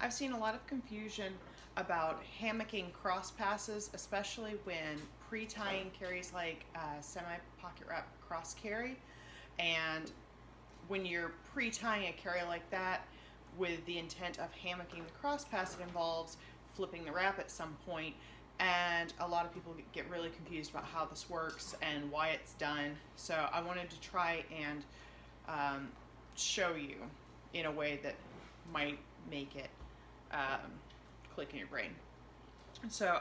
I've seen a lot of confusion about hammocking cross passes, especially when pre-tying carries like semi-pocket wrap cross carry. And when you're pre-tying a carry like that with the intent of hammocking the cross pass, it involves flipping the wrap at some point. And a lot of people get really confused about how this works and why it's done. So I wanted to try and show you in a way that might make it click in your brain. So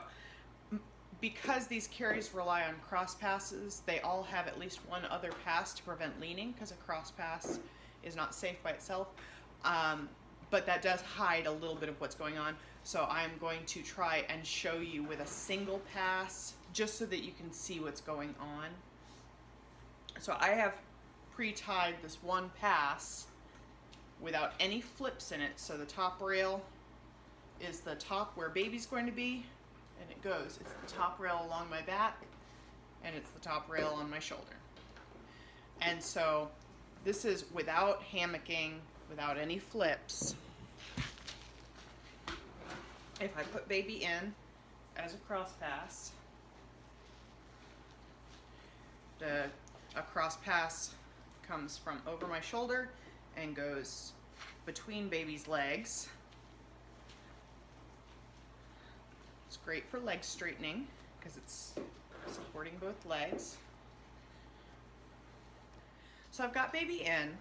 because these carries rely on cross passes, they all have at least one other pass to prevent leaning, because a cross pass is not safe by itself. But that does hide a little bit of what's going on. So I'm going to try and show you with a single pass, just so that you can see what's going on. So I have pre-tied this one pass without any flips in it. So the top rail is the top where baby's going to be, and it goes. It's the top rail along my back, and it's the top rail on my shoulder. And so this is without hammocking, without any flips. If I put baby in as a cross pass, a cross pass comes from over my shoulder and goes between baby's legs. It's great for leg straightening because it's supporting both legs. So I've got baby in,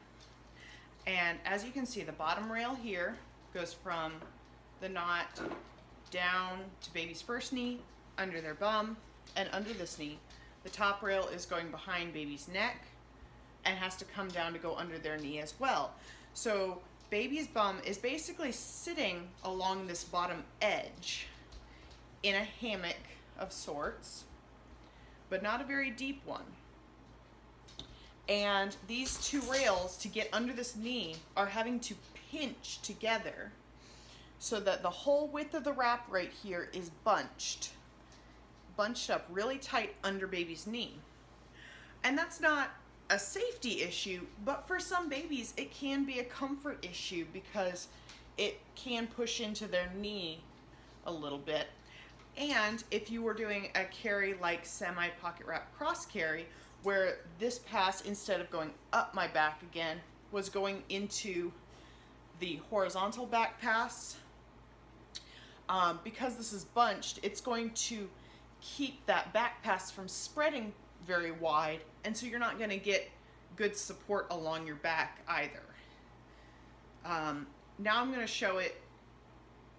and as you can see, the bottom rail here goes from the knot down to baby's first knee, under their bum, and under this knee. The top rail is going behind baby's neck and has to come down to go under their knee as well. So baby's bum is basically sitting along this bottom edge in a hammock of sorts, but not a very deep one. And these two rails, to get under this knee, are having to pinch together so that the whole width of the wrap right here is bunched up really tight under baby's knee. And that's not a safety issue, but for some babies it can be a comfort issue because it can push into their knee a little bit. And if you were doing a carry like semi-pocket wrap cross carry, where this pass, instead of going up my back again, was going into the horizontal back pass, because this is bunched, it's going to keep that back pass from spreading very wide, and so you're not going to get good support along your back either. Now I'm going to show it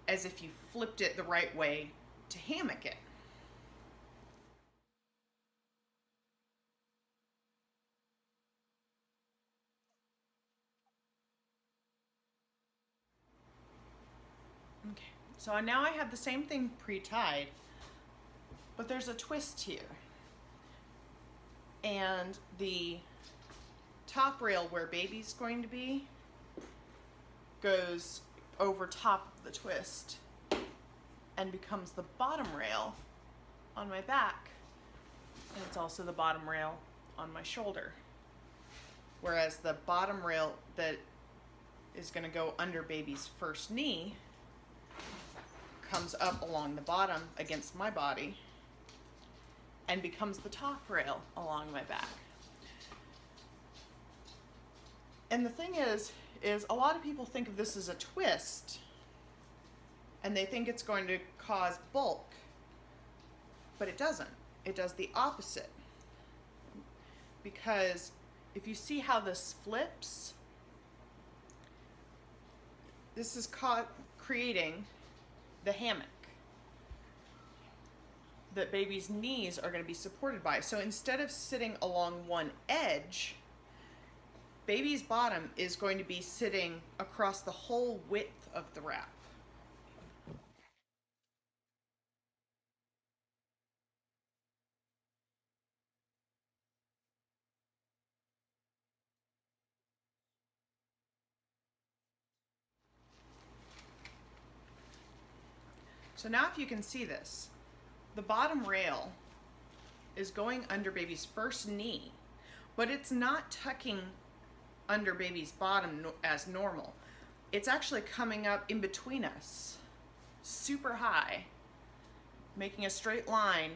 as if you flipped it the right way to hammock it. Okay, so now I have the same thing pre-tied, but there's a twist here. And the top rail where baby's going to be goes over top of the twist and becomes the bottom rail on my back. And it's also the bottom rail on my shoulder. Whereas the bottom rail that is going to go under baby's first knee comes up along the bottom against my body and becomes the top rail along my back. And the thing is a lot of people think of this as a twist, and they think it's going to cause bulk, but it doesn't. It does the opposite. Because if you see how this flips, this is creating the hammock that baby's knees are going to be supported by. So instead of sitting along one edge, baby's bottom is going to be sitting across the whole width of the wrap. So now if you can see this, the bottom rail is going under baby's first knee, but it's not tucking under baby's bottom as normal. it's actually coming up in between us, super high, making a straight line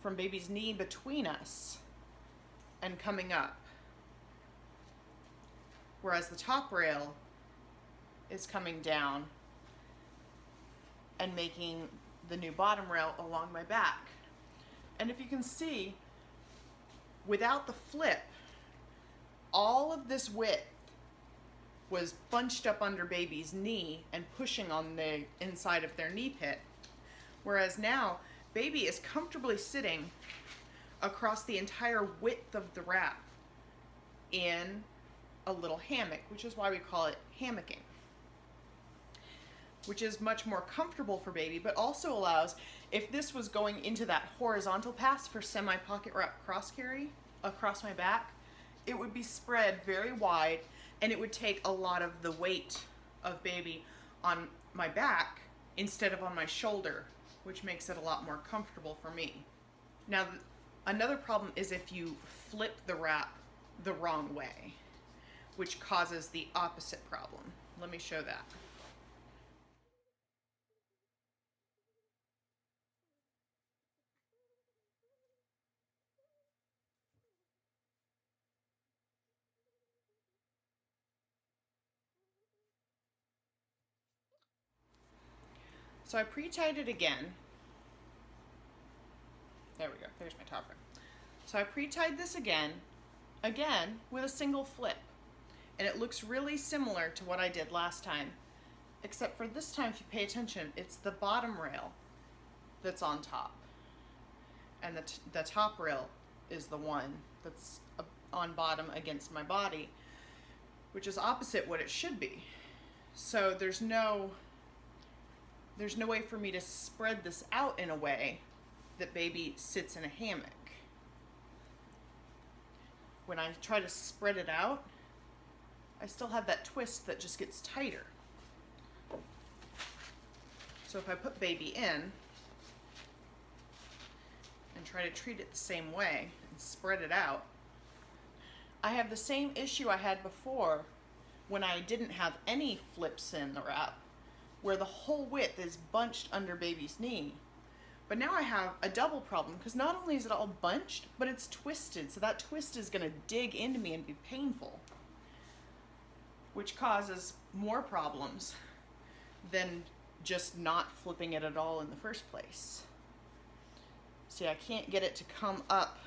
from baby's knee between us and coming up. Whereas the top rail is coming down and making the new bottom rail along my back. And if you can see, without the flip, all of this width was bunched up under baby's knee and pushing on the inside of their knee pit. Whereas now, baby is comfortably sitting across the entire width of the wrap in a little hammock, which is why we call it hammocking, which is much more comfortable for baby, but also allows, if this was going into that horizontal pass for semi-pocket wrap cross carry across my back, it would be spread very wide and it would take a lot of the weight of baby on my back instead of on my shoulder, which makes it a lot more comfortable for me. Now, another problem is if you flip the wrap the wrong way, which causes the opposite problem. Let me show that. So I pre-tied it again. There we go, there's my top rail. So I pre-tied this again with a single flip. And it looks really similar to what I did last time, except for this time, if you pay attention, it's the bottom rail that's on top. And the top rail is the one that's on bottom against my body, which is opposite what it should be. So there's no way for me to spread this out in a way that baby sits in a hammock. When I try to spread it out, I still have that twist that just gets tighter. So if I put baby in and try to treat it the same way and spread it out, I have the same issue I had before when I didn't have any flips in the wrap, where the whole width is bunched under baby's knee. But now I have a double problem, because not only is it all bunched, but it's twisted, so that twist is going to dig into me and be painful, which causes more problems than just not flipping it at all in the first place. See, I can't get it to come up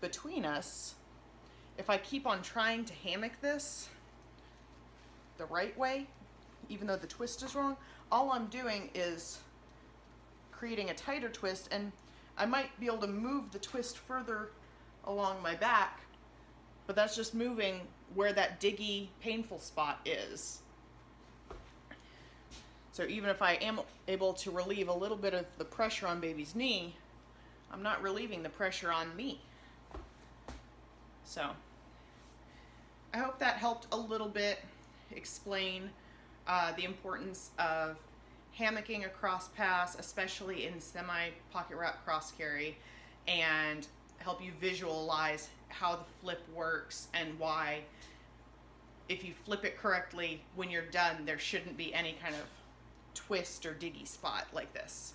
between us. If I keep on trying to hammock this the right way, even though the twist is wrong, all I'm doing is creating a tighter twist, and I might be able to move the twist further along my back, but that's just moving where that diggy, painful spot is. So even if I am able to relieve a little bit of the pressure on baby's knee, I'm not relieving the pressure on me. So I hope that helped a little bit explain the importance of hammocking a cross pass, especially in semi-pocket wrap cross carry, and help you visualize how the flip works and why, if you flip it correctly, when you're done, there shouldn't be any kind of twist or diggy spot like this.